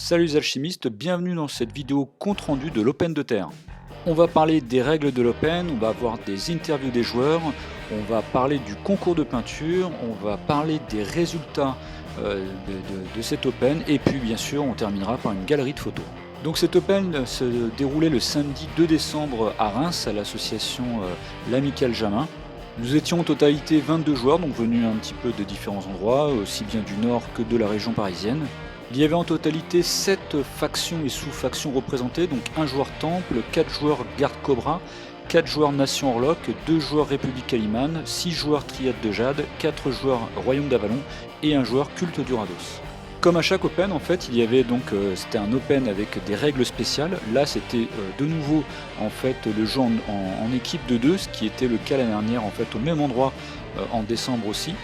Salut les alchimistes, bienvenue dans cette vidéo compte rendu de l'Open de Terre. On va parler des règles de l'Open, on va avoir des interviews des joueurs, on va parler du concours de peinture, on va parler des résultats de cet Open et puis bien sûr on terminera par une galerie de photos. Donc cet Open se déroulait le samedi 2 décembre à Reims à l'association l'Amicale Jamin. Nous étions en totalité 22 joueurs, donc venus un petit peu de différents endroits, aussi bien du nord que de la région parisienne. Il y avait en totalité 7 factions et sous-factions représentées, donc 1 joueur Temple, 4 joueurs Garde Cobra, 4 joueurs Nation Orlok, 2 joueurs République Calimane, 6 joueurs Triade de Jade, 4 joueurs Royaume d'Avalon et 1 joueur Culte d'Urados. Comme à chaque Open, en fait, il y avait donc c'était un Open avec des règles spéciales. Là, c'était de nouveau en fait le jeu en équipe de 2, ce qui était le cas l'année dernière en fait au même endroit en décembre aussi.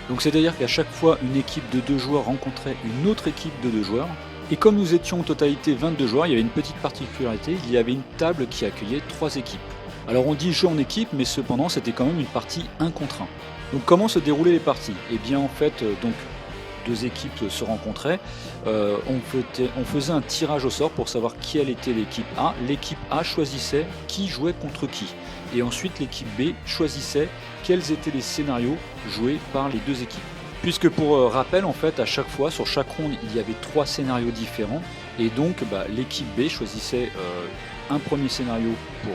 Donc c'est-à-dire qu'à chaque fois, une équipe de 2 joueurs rencontrait une autre équipe de 2 joueurs. Et comme nous étions en totalité 22 joueurs, il y avait une petite particularité, il y avait une table qui accueillait 3 équipes. Alors on dit jeu en équipe, mais cependant c'était quand même une partie 1 contre 1. Donc comment se déroulaient les parties? Eh bien en fait, donc 2 équipes se rencontraient, on faisait un tirage au sort pour savoir quelle était l'équipe A. L'équipe A choisissait qui jouait contre qui. Et ensuite l'équipe B choisissait quels étaient les scénarios joués par les 2 équipes. Puisque pour rappel, en fait, à chaque fois, sur chaque ronde, il y avait 3 scénarios différents. Et donc l'équipe B choisissait un premier scénario pour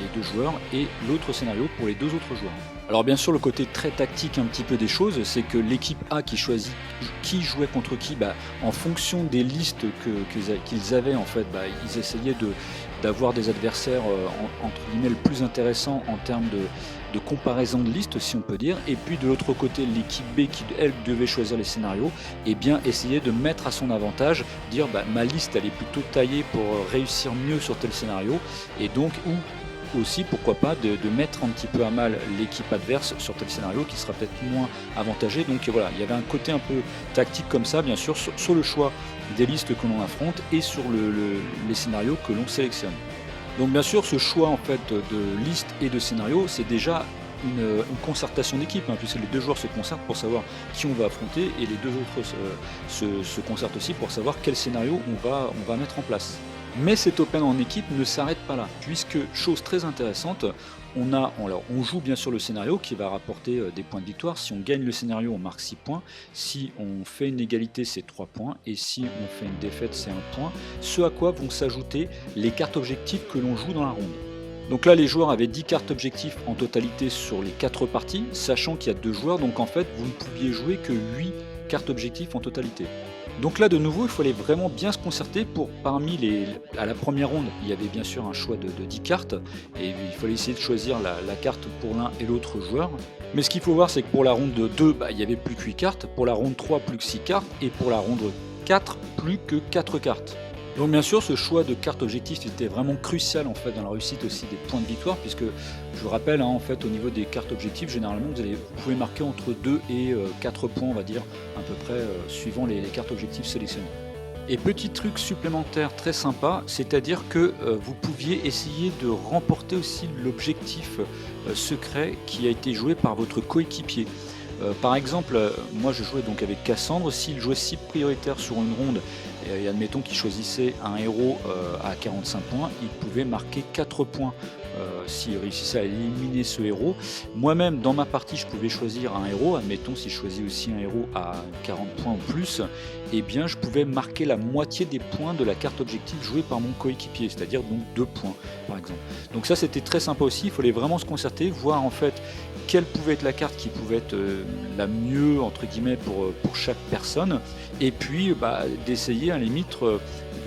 les 2 joueurs et l'autre scénario pour les 2 autres joueurs. Alors bien sûr, le côté très tactique un petit peu des choses, c'est que l'équipe A qui choisit qui jouait contre qui, en fonction des listes qu'ils avaient, en fait, ils essayaient d'avoir des adversaires entre guillemets le plus intéressant en termes de comparaison de listes, si on peut dire. Et puis de l'autre côté, l'équipe B qui elle devait choisir les scénarios, et bien essayer de mettre à son avantage, dire ma liste elle est plutôt taillée pour réussir mieux sur tel scénario, et donc aussi pourquoi pas de mettre un petit peu à mal l'équipe adverse sur tel scénario qui sera peut-être moins avantagé. Donc voilà, il y avait un côté un peu tactique comme ça, bien sûr, sur le choix des listes que l'on affronte et sur les scénarios que l'on sélectionne. Donc bien sûr, ce choix en fait de liste et de scénario, c'est déjà une concertation d'équipe, puisque les 2 joueurs se concertent pour savoir qui on va affronter et les 2 autres se concertent aussi pour savoir quel scénario on va mettre en place. Mais cet Open en équipe ne s'arrête pas là, puisque, chose très intéressante, on joue bien sûr le scénario qui va rapporter des points de victoire. Si on gagne le scénario, on marque 6 points. Si on fait une égalité, c'est 3 points. Et si on fait une défaite, c'est 1 point. Ce à quoi vont s'ajouter les cartes objectifs que l'on joue dans la ronde. Donc là, les joueurs avaient 10 cartes objectifs en totalité sur les 4 parties, sachant qu'il y a 2 joueurs, donc en fait, vous ne pouviez jouer que 8 cartes objectifs en totalité. Donc là, de nouveau, il fallait vraiment bien se concerter pour, à la première ronde, il y avait bien sûr un choix de 10 cartes, et il fallait essayer de choisir la carte pour l'un et l'autre joueur. Mais ce qu'il faut voir, c'est que pour la ronde 2, il n'y avait plus que 8 cartes, pour la ronde 3, plus que 6 cartes, et pour la ronde 4, plus que 4 cartes. Donc bien sûr, ce choix de carte objectif était vraiment crucial en fait dans la réussite aussi des points de victoire, puisque je vous rappelle en fait au niveau des cartes objectifs, généralement vous pouvez marquer entre 2 et 4 points, on va dire à peu près suivant les cartes objectifs sélectionnées. Et petit truc supplémentaire très sympa, c'est-à-dire que vous pouviez essayer de remporter aussi l'objectif secret qui a été joué par votre coéquipier. Par exemple, moi je jouais donc avec Cassandre, s'il jouait 6 prioritaires sur une ronde, et admettons qu'il choisissait un héros à 45 points, il pouvait marquer 4 points s'il réussissait à éliminer ce héros. Moi-même, dans ma partie, je pouvais choisir un héros, admettons si je choisis aussi un héros à 40 points ou plus, eh bien je pouvais marquer la moitié des points de la carte objectif jouée par mon coéquipier, c'est-à-dire donc 2 points par exemple. Donc ça c'était très sympa aussi, il fallait vraiment se concerter, voir en fait quelle pouvait être la carte qui pouvait être la mieux entre guillemets pour chaque personne, et puis d'essayer à la limite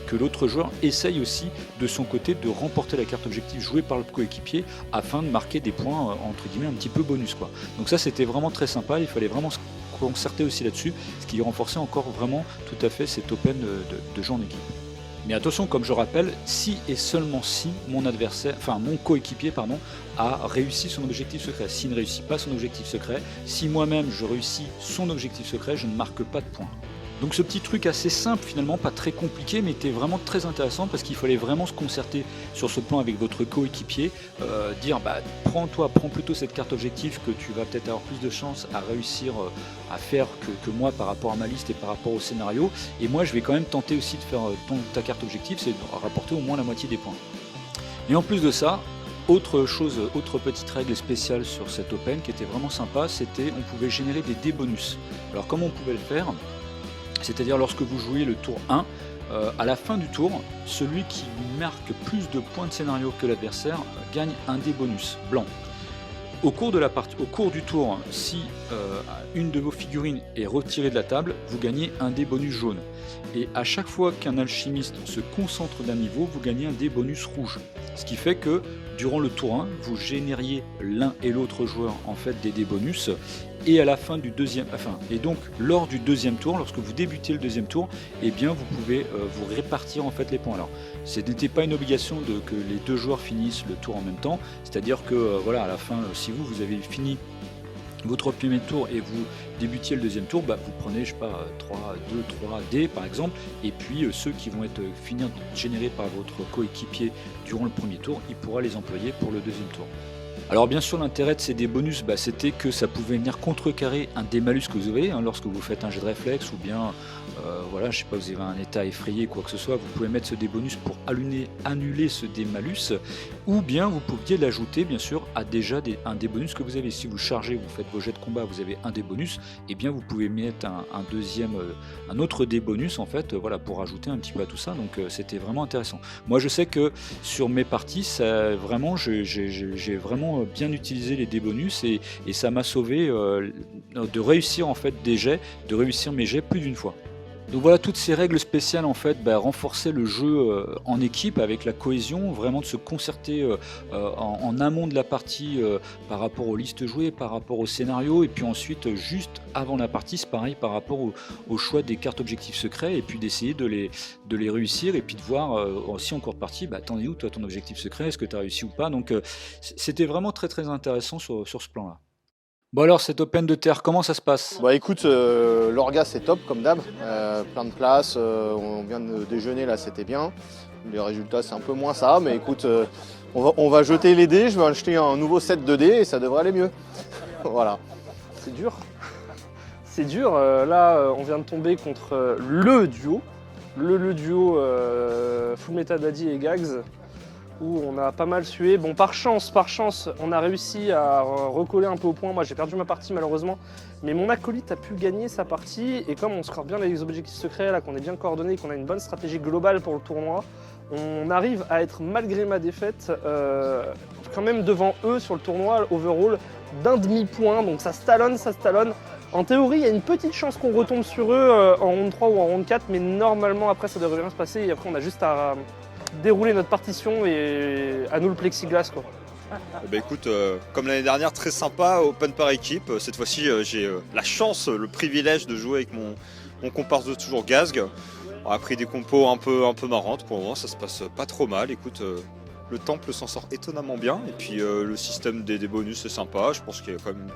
que l'autre joueur essaye aussi de son côté de remporter la carte objectif jouée par le coéquipier afin de marquer des points entre guillemets un petit peu bonus quoi. Donc ça c'était vraiment très sympa, il fallait vraiment se concerter aussi là-dessus, ce qui renforçait encore vraiment tout à fait cet Open de jeu en équipe. Mais attention, comme je rappelle, si et seulement si mon coéquipier a réussi son objectif secret. S'il ne réussit pas son objectif secret, si moi-même je réussis son objectif secret, je ne marque pas de points. Donc ce petit truc assez simple finalement, pas très compliqué, mais était vraiment très intéressant parce qu'il fallait vraiment se concerter sur ce plan avec votre coéquipier, dire bah prends plutôt cette carte objectif que tu vas peut-être avoir plus de chance à réussir à faire que moi par rapport à ma liste et par rapport au scénario, et moi je vais quand même tenter aussi de faire ta carte objectif, c'est de rapporter au moins la moitié des points. Et en plus de ça, autre petite règle spéciale sur cet Open qui était vraiment sympa, c'était on pouvait générer des dés bonus. Alors comment on pouvait le faire ? C'est-à-dire lorsque vous jouez le tour 1, à la fin du tour, celui qui marque plus de points de scénario que l'adversaire gagne un dé bonus blanc. Au cours du tour, si une de vos figurines est retirée de la table, vous gagnez un dé bonus jaune. Et à chaque fois qu'un alchimiste se concentre d'un niveau, vous gagnez un dé bonus rouge. Ce qui fait que durant le tour 1, vous génériez l'un et l'autre joueur en fait des dés bonus. Et à la fin du et donc lors du deuxième tour, lorsque vous débutez le deuxième tour, eh bien vous pouvez vous répartir en fait les points. Alors, ce n'était pas une obligation que les deux joueurs finissent le tour en même temps, c'est-à-dire que voilà, à la fin, si vous avez fini votre premier tour et vous débutiez le deuxième tour, bah, vous prenez, je sais pas, 3 dés par exemple, et puis ceux qui vont être finir générés par votre coéquipier durant le premier tour, il pourra les employer pour le deuxième tour. Alors bien sûr l'intérêt de ces dés bonus, c'était que ça pouvait venir contrecarrer un dé malus que vous avez lorsque vous faites un jet de réflexe, ou bien voilà, je sais pas, vous avez un état effrayé, quoi que ce soit, vous pouvez mettre ce dé bonus pour annuler ce dé malus, ou bien vous pouviez l'ajouter bien sûr à déjà un dé bonus que vous avez. Si vous chargez, vous faites vos jets de combat, vous avez un dé bonus, et bien vous pouvez mettre un autre dé bonus en fait, voilà, pour ajouter un petit peu à tout ça. Donc c'était vraiment intéressant. Moi je sais que sur mes parties, ça, vraiment, j'ai vraiment bien utilisé les dés bonus, et ça m'a sauvé de réussir en fait de réussir mes jets plus d'une fois. Donc voilà, toutes ces règles spéciales en fait renforçaient le jeu en équipe avec la cohésion, vraiment de se concerter en amont de la partie par rapport aux listes jouées, par rapport au scénario, et puis ensuite juste avant la partie c'est pareil par rapport au choix des cartes objectifs secrets, et puis d'essayer de les réussir, et puis de voir si en cours de partie, t'en es où toi ton objectif secret, est-ce que tu as réussi ou pas. Donc c'était vraiment très très intéressant sur ce plan-là. Bon alors, cet Open de Terre, comment ça se passe ? Bah écoute, l'orga c'est top comme d'hab, plein de places, on vient de déjeuner là, c'était bien. Les résultats c'est un peu moins ça, mais écoute, on va jeter les dés, je vais acheter un nouveau set de dés et ça devrait aller mieux. Voilà. C'est dur. C'est dur, là on vient de tomber contre le duo Full Metal Daddy et Gags, où on a pas mal sué. Bon, par chance, on a réussi à recoller un peu au point. Moi, j'ai perdu ma partie malheureusement, mais mon acolyte a pu gagner sa partie. Et comme on score bien les objectifs secrets, là, qu'on est bien coordonné, qu'on a une bonne stratégie globale pour le tournoi, on arrive à être, malgré ma défaite, quand même devant eux sur le tournoi overall d'un demi-point. Donc ça se talonne. En théorie, il y a une petite chance qu'on retombe sur eux en round 3 ou en round 4, mais normalement, après, ça devrait bien se passer. Et après, on a juste à dérouler notre partition et à nous le plexiglas quoi. Bah écoute, comme l'année dernière, très sympa, open par équipe. Cette fois-ci, j'ai la chance, le privilège de jouer avec mon comparse de toujours Gazg. On a pris des compos un peu marrantes, pour le moment ça se passe pas trop mal. Écoute, le temple s'en sort étonnamment bien, et puis le système des bonus c'est sympa. Je pense qu'il y a quand même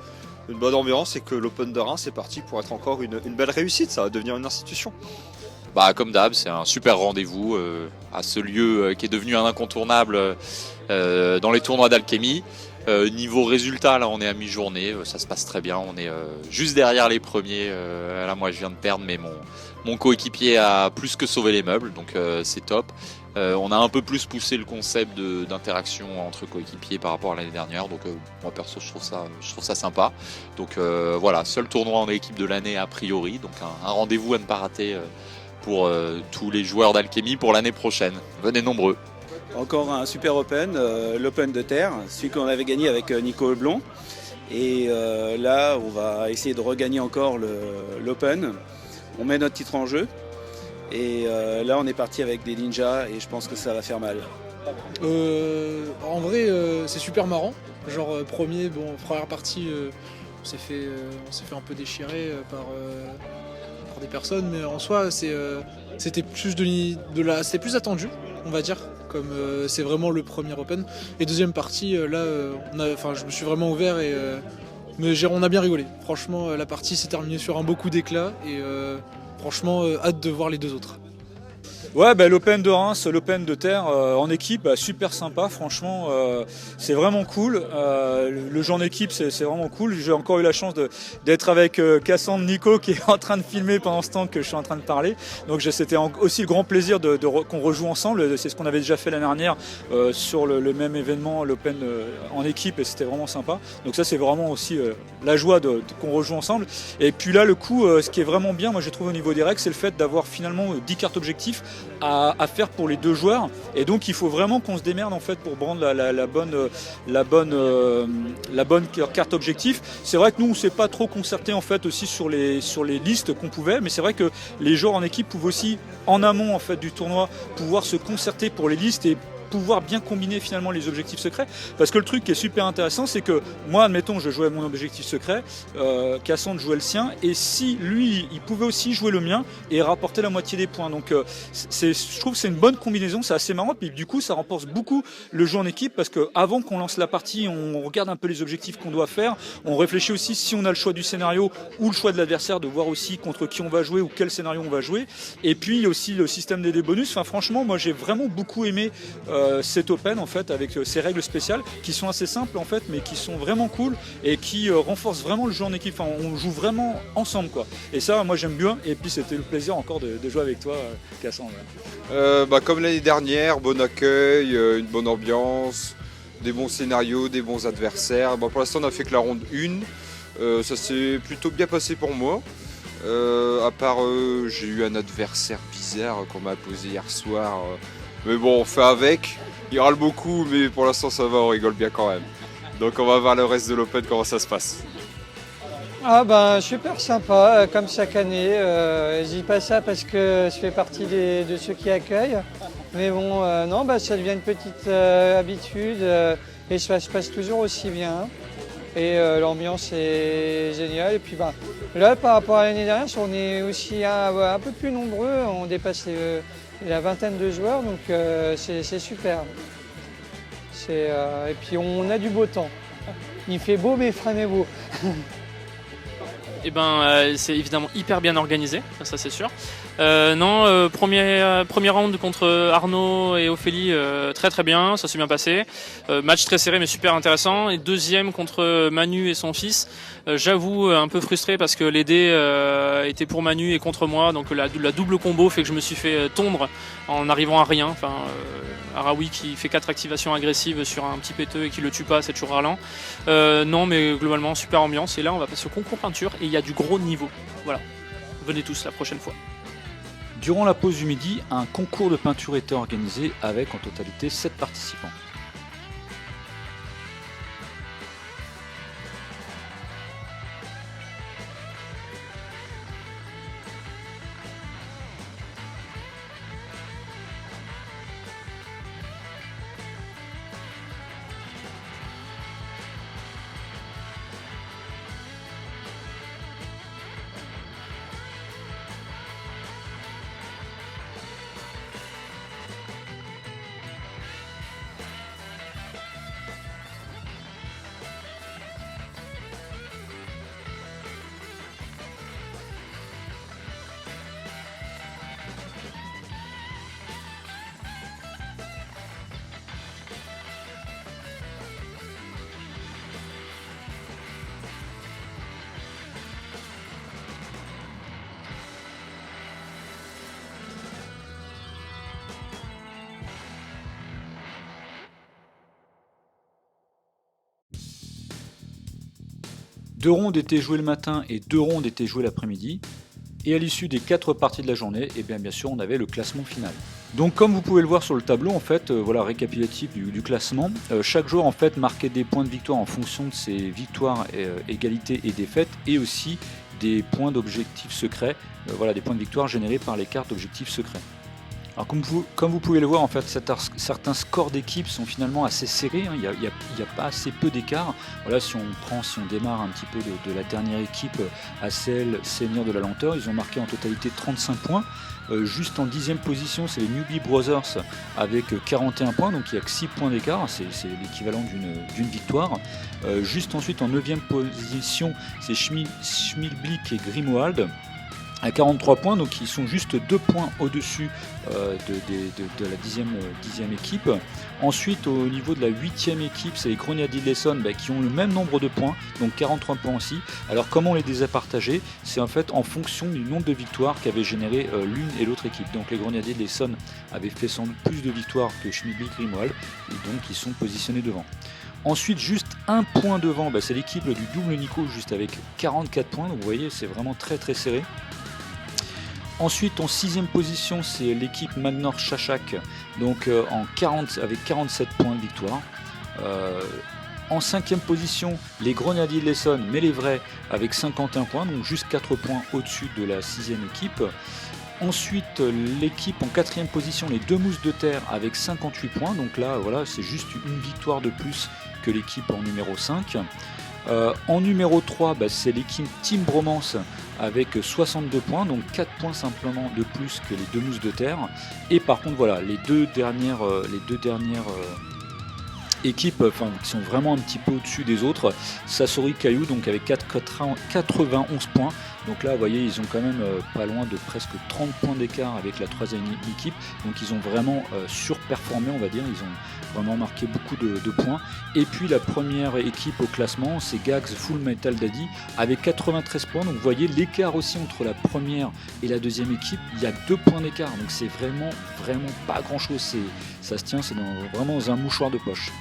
une bonne ambiance, et que l'Open de Reims c'est parti pour être encore une belle réussite, ça va devenir une institution. Bah, comme d'hab, c'est un super rendez-vous à ce lieu qui est devenu un incontournable dans les tournois d'alchimie. Niveau résultat, là on est à mi-journée, ça se passe très bien, on est juste derrière les premiers. Là moi je viens de perdre, mais mon coéquipier a plus que sauvé les meubles, donc c'est top. On a un peu plus poussé le concept d'interaction entre coéquipiers par rapport à l'année dernière, donc moi perso je trouve ça sympa. Donc voilà, seul tournoi en équipe de l'année a priori, donc un rendez-vous à ne pas rater pour tous les joueurs d'alchimie pour l'année prochaine. Venez nombreux. Encore un super Open, l'Open de Terre, celui qu'on avait gagné avec Nico Leblond. Et là, on va essayer de regagner encore l'Open. On met notre titre en jeu. Et là, on est parti avec des ninjas et je pense que ça va faire mal. En vrai, c'est super marrant. Genre, première partie, on s'est fait un peu déchirer par des personnes, mais en soi, c'était plus c'était plus attendu, on va dire. Comme c'est vraiment le premier Open. Et deuxième partie, là, je me suis vraiment ouvert et Mais on a bien rigolé. Franchement, la partie s'est terminée sur un beau coup d'éclat et franchement, hâte de voir les deux autres. Ouais, l'Open de Reims, l'Open de Terre en équipe, super sympa, franchement, c'est vraiment cool. Le jeu en équipe, c'est vraiment cool. J'ai encore eu la chance d'être avec Cassandre, Nico, qui est en train de filmer pendant ce temps que je suis en train de parler. Donc c'était aussi le grand plaisir qu'on rejoue ensemble. C'est ce qu'on avait déjà fait l'année dernière sur le même événement, l'Open en équipe, et c'était vraiment sympa. Donc ça, c'est vraiment aussi la joie qu'on rejoue ensemble. Et puis là, le coup, ce qui est vraiment bien, moi, je trouve au niveau des règles, c'est le fait d'avoir finalement 10 cartes objectifs à faire pour les deux joueurs, et donc il faut vraiment qu'on se démerde en fait pour prendre la bonne carte objectif. C'est vrai que nous on s'est pas trop concerté en fait aussi sur les listes qu'on pouvait, mais c'est vrai que les joueurs en équipe pouvaient aussi en amont en fait du tournoi pouvoir se concerter pour les listes et pouvoir bien combiner finalement les objectifs secrets, parce que le truc qui est super intéressant, c'est que moi, admettons, je jouais mon objectif secret, Cassandre jouait le sien, et si lui, il pouvait aussi jouer le mien et rapporter la moitié des points. Donc je trouve que c'est une bonne combinaison, c'est assez marrant, puis du coup ça renforce beaucoup le jeu en équipe, parce qu'avant qu'on lance la partie, on regarde un peu les objectifs qu'on doit faire, on réfléchit aussi si on a le choix du scénario ou le choix de l'adversaire, de voir aussi contre qui on va jouer ou quel scénario on va jouer, et puis il y a aussi le système des bonus. Enfin franchement, moi j'ai vraiment beaucoup aimé cet Open en fait, avec ces règles spéciales qui sont assez simples en fait, mais qui sont vraiment cool et qui renforcent vraiment le jeu en équipe. Enfin, on joue vraiment ensemble quoi. Et ça, moi j'aime bien. Et puis c'était le plaisir encore de jouer avec toi, Cassandre. Comme l'année dernière, bon accueil, une bonne ambiance, des bons scénarios, des bons adversaires. Pour l'instant, on a fait que la ronde 1. Ça s'est plutôt bien passé pour moi. À part, j'ai eu un adversaire bizarre qu'on m'a posé hier soir. Mais bon, on fait avec. Il râle beaucoup, mais pour l'instant ça va, on rigole bien quand même. Donc on va voir le reste de l'Open, comment ça se passe. Super sympa, comme chaque année. Je dis pas ça parce que je fais partie de ceux qui accueillent. Mais bon, ça devient une petite habitude et ça se passe toujours aussi bien. Et l'ambiance est géniale. Et puis là, par rapport à l'année dernière, on est aussi un peu plus nombreux. On dépasse la vingtaine de joueurs, donc c'est super. Et puis on a du beau temps. Il fait beau, mais vraiment beau. C'est évidemment hyper bien organisé, ça c'est sûr. Premier round contre Arnaud et Ophélie, très très bien, ça s'est bien passé. Match très serré mais super intéressant. Et deuxième contre Manu et son fils. J'avoue un peu frustré parce que les dés étaient pour Manu et contre moi, donc la double combo fait que je me suis fait tondre en arrivant à rien. Araoui qui fait 4 activations agressives sur un petit péteux et qui le tue pas, c'est toujours ralent. Mais globalement super ambiance, et là on va passer au concours peinture et il y a du gros niveau. Voilà, venez tous la prochaine fois. Durant la pause du midi, un concours de peinture était organisé avec en totalité 7 participants. Deux rondes étaient jouées le matin et 2 rondes étaient jouées l'après-midi. Et à l'issue des 4 parties de la journée, bien sûr, on avait le classement final. Donc comme vous pouvez le voir sur le tableau, en fait, récapitulatif du classement, chaque joueur en fait marquait des points de victoire en fonction de ses victoires, égalités et défaites, et aussi des points d'objectifs secrets, des points de victoire générés par les cartes d'objectifs secrets. Alors comme vous pouvez le voir, en fait, certains scores d'équipe sont finalement assez serrés, hein. Il y a pas assez peu d'écart. Voilà, si on démarre un petit peu de la dernière équipe, ACL Seigneur de la Lenteur, ils ont marqué en totalité 35 points. Juste en 10e position, c'est les Newbie Brothers avec 41 points, donc il n'y a que 6 points d'écart, c'est l'équivalent d'une victoire. Juste ensuite en 9e position, c'est Schmilblick et Grimoald à 43 points, donc ils sont juste 2 points au-dessus de la 10e équipe. Ensuite, au niveau de la 8e équipe, c'est les Grenadiers de l'Essonne qui ont le même nombre de points, donc 43 points aussi. Alors comment on les a partagés? C'est en fait en fonction du nombre de victoires qu'avaient généré l'une et l'autre équipe. Donc les Grenadiers de l'Essonne avaient fait sans doute plus de victoires que Schmilblick et Grimoald, et donc ils sont positionnés devant. Ensuite, juste un point devant, c'est l'équipe du double Nico, juste avec 44 points, donc vous voyez, c'est vraiment très très serré. Ensuite, en 6e position, c'est l'équipe Magnor Chachak, donc avec 47 points de victoire. En 5e position, les Grenadiers de l'Essonne, mais les vrais, avec 51 points, donc juste 4 points au-dessus de la 6e équipe. Ensuite, l'équipe en 4e position, les Deux Mousses de Terre, avec 58 points, donc là, voilà, c'est juste une victoire de plus que l'équipe en numéro 5. En numéro 3, c'est l'équipe Team Bromance avec 62 points, donc 4 points simplement de plus que les Deux Mousses de Terre. Et par contre, voilà, les deux dernières équipes qui sont vraiment un petit peu au-dessus des autres, Sassori Caillou, donc avec 91 points. Donc là, vous voyez, ils ont quand même pas loin de presque 30 points d'écart avec la 3e équipe. Donc ils ont vraiment surperformé, on va dire. Ils ont vraiment marqué beaucoup de points. Et puis la première équipe au classement, c'est Gags Full Metal Daddy avec 93 points. Donc vous voyez l'écart aussi entre la première et la 2e équipe. Il y a 2 points d'écart. Donc c'est vraiment pas grand-chose. Ça se tient, c'est vraiment dans un mouchoir de poche.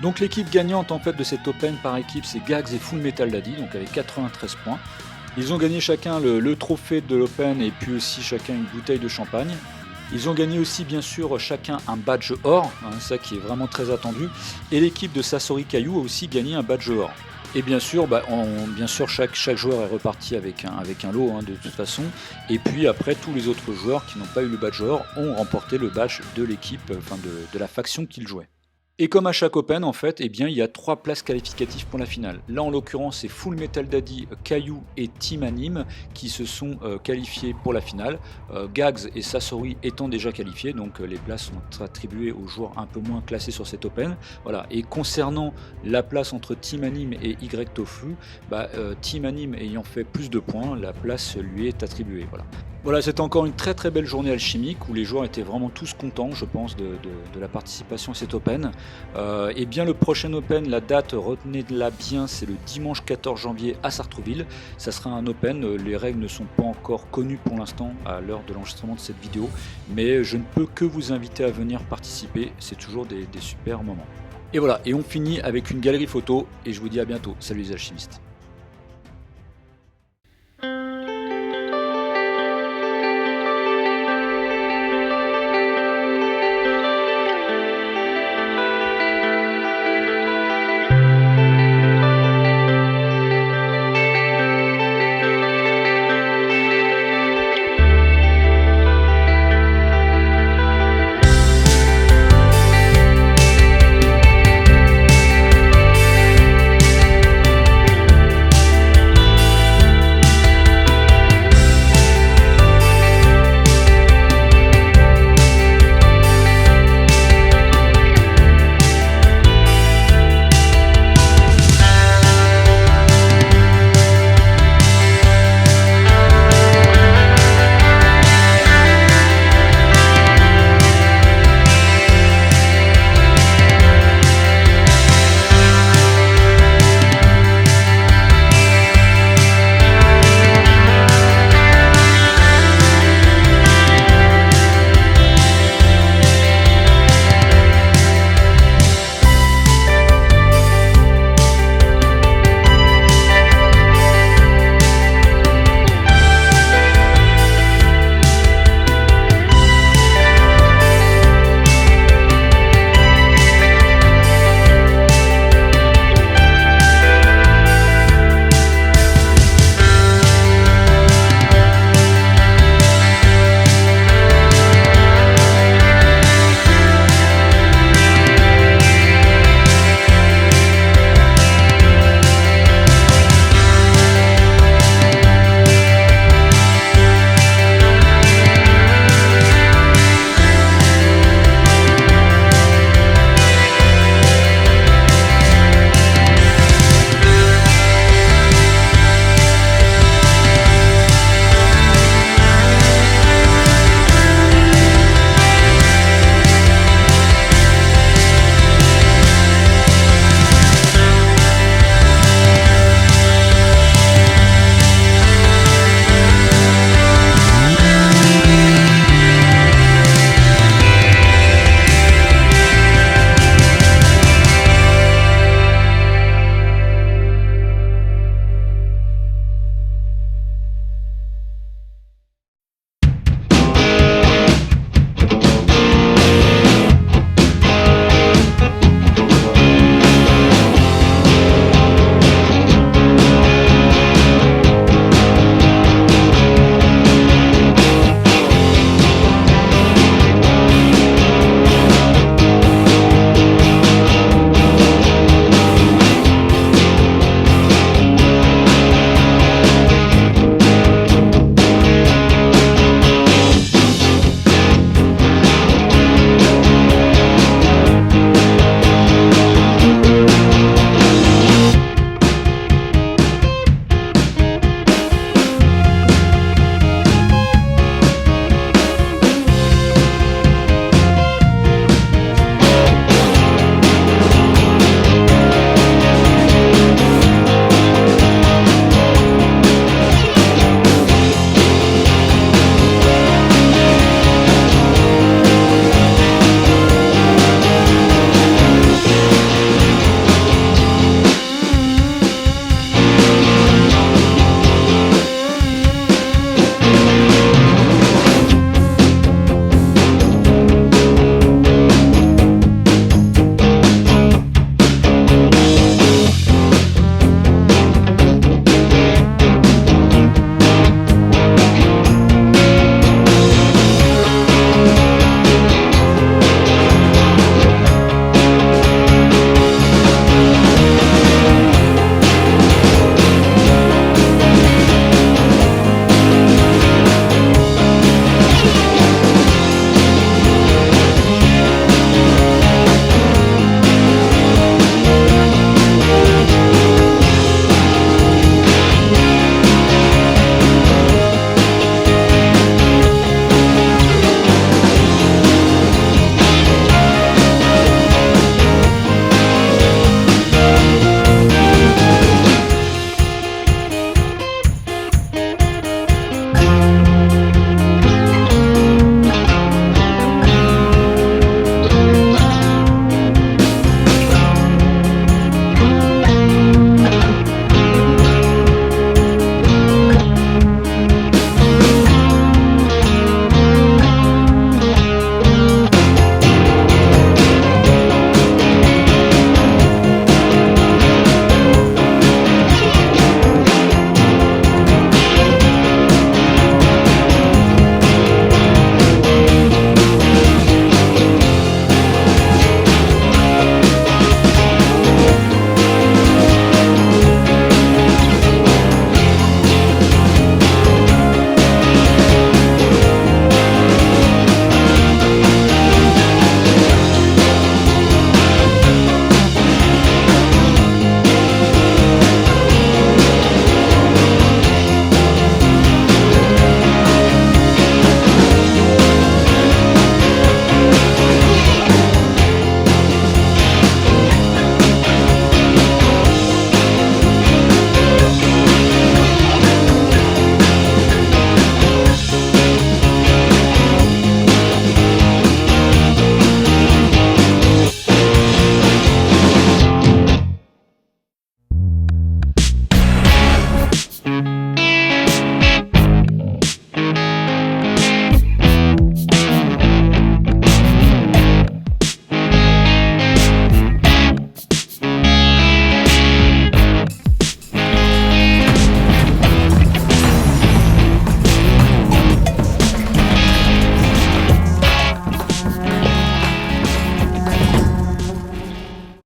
Donc l'équipe gagnante en fait de cet Open par équipe, c'est Gags et Full Metal Daddy, donc avec 93 points. Ils ont gagné chacun le trophée de l'Open et puis aussi chacun une bouteille de champagne. Ils ont gagné aussi bien sûr chacun un badge or, ça qui est vraiment très attendu. Et l'équipe de Sassori Caillou a aussi gagné un badge or. Et bien sûr, chaque joueur est reparti avec un lot de toute façon. Et puis après, tous les autres joueurs qui n'ont pas eu le badge or ont remporté le badge de l'équipe, de la faction qu'ils jouaient. Et comme à chaque Open, en fait, il y a 3 places qualificatives pour la finale. Là, en l'occurrence, c'est Full Metal Daddy, Caillou et Team Anime qui se sont qualifiés pour la finale. Gags et Sassori étant déjà qualifiés, donc les places sont attribuées aux joueurs un peu moins classés sur cet Open. Voilà. Et concernant la place entre Team Anime et Y Tofu, Team Anime ayant fait plus de points, la place lui est attribuée. Voilà, c'était encore une très très belle journée alchimique où les joueurs étaient vraiment tous contents, je pense, de la participation à cet Open. Et bien le prochain Open, la date, retenez-la bien, c'est le dimanche 14 janvier à Sartrouville. Ça sera un Open, les règles ne sont pas encore connues pour l'instant à l'heure de l'enregistrement de cette vidéo, mais je ne peux que vous inviter à venir participer, c'est toujours des super moments. Et voilà, et on finit avec une galerie photo et je vous dis à bientôt. Salut les alchimistes.